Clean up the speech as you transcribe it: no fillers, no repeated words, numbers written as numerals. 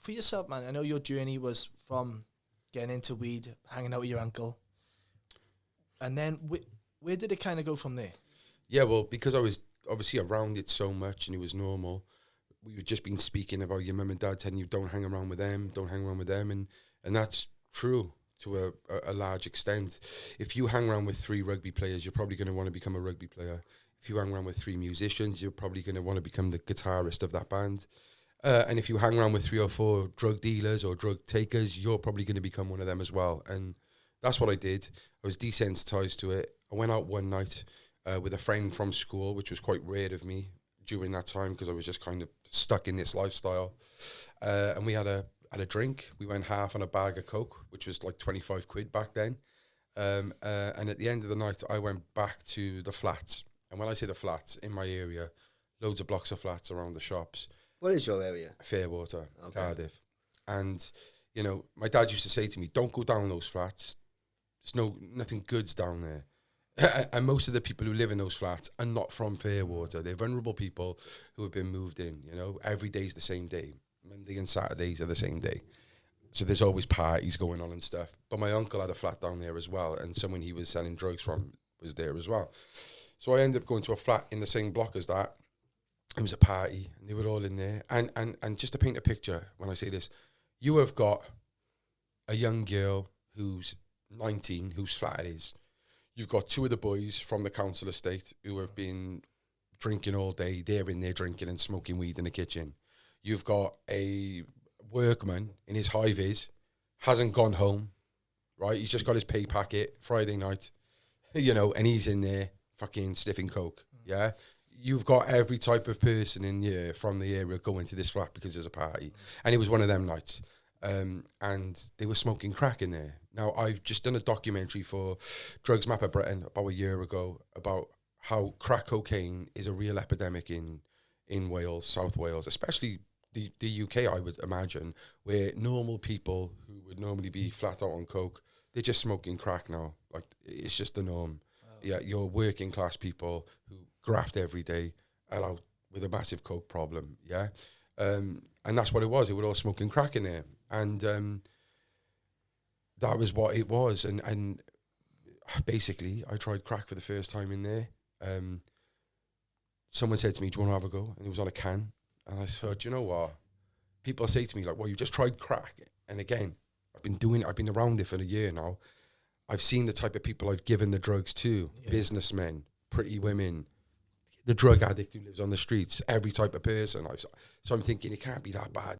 for yourself, man, I know your journey was from getting into weed, hanging out with your uncle, and then where did it kind of go from there? Yeah, well, because I was obviously around it so much and it was normal, we've just been speaking about your mum and dad telling you don't hang around with them, don't hang around with them, and that's true to a large extent. If you hang around with 3 rugby players, you're probably going to want to become a rugby player. If you hang around with 3 musicians, you're probably going to want to become the guitarist of that band. And if you hang around with 3 or 4 drug dealers or drug takers, you're probably going to become one of them as well. And that's what I did. I was desensitized to it. I went out one night with a friend from school, which was quite rare of me during that time because I was just kind of stuck in this lifestyle. And we had a drink. We went half on a bag of Coke, which was like 25 quid back then. And at the end of the night, I went back to the flats. And when I say the flats, in my area, loads of blocks of flats around the shops. What is your area? Fairwater, Okay. Cardiff. And, you know, my dad used to say to me, don't go down those flats. There's nothing good's down there. And most of the people who live in those flats are not from Fairwater. They're vulnerable people who have been moved in, you know. Every day's the same day. Monday and Saturdays are the same day. So there's always parties going on and stuff. But my uncle had a flat down there as well, and someone he was selling drugs from was there as well. So I ended up going to a flat in the same block as that. It was a party, and they were all in there. And just to paint a picture, when I say this, you have got a young girl who's 19, whose flat it is. You've got 2 of the boys from the council estate who have been drinking all day. They're in there drinking and smoking weed in the kitchen. You've got a workman in his high-vis, hasn't gone home, right? He's just got his pay packet Friday night, you know, and he's in there fucking sniffing coke, yeah? You've got every type of person in here from the area going to this flat because there's a party. And it was one of them nights. And they were smoking crack in there. Now, I've just done a documentary for Drugs Map of Britain about a year ago about how crack cocaine is a real epidemic in Wales, South Wales, especially the UK, I would imagine, where normal people who would normally be flat out on coke, they're just smoking crack now. Like, it's just the norm. Wow. Yeah, you're working class people who graft every day are out with a massive coke problem, yeah? And that's what it was. They were all smoking crack in there. And that was what it was. And basically, I tried crack for the first time in there. Someone said to me, do you want to have a go? And it was on a can. And I thought, you know what? People say to me, like, well, you just tried crack. And again, I've been around it for a year now. I've seen the type of people I've given the drugs to, businessmen, pretty women, the drug addict who lives on the streets, every type of person. So I'm thinking, it can't be that bad.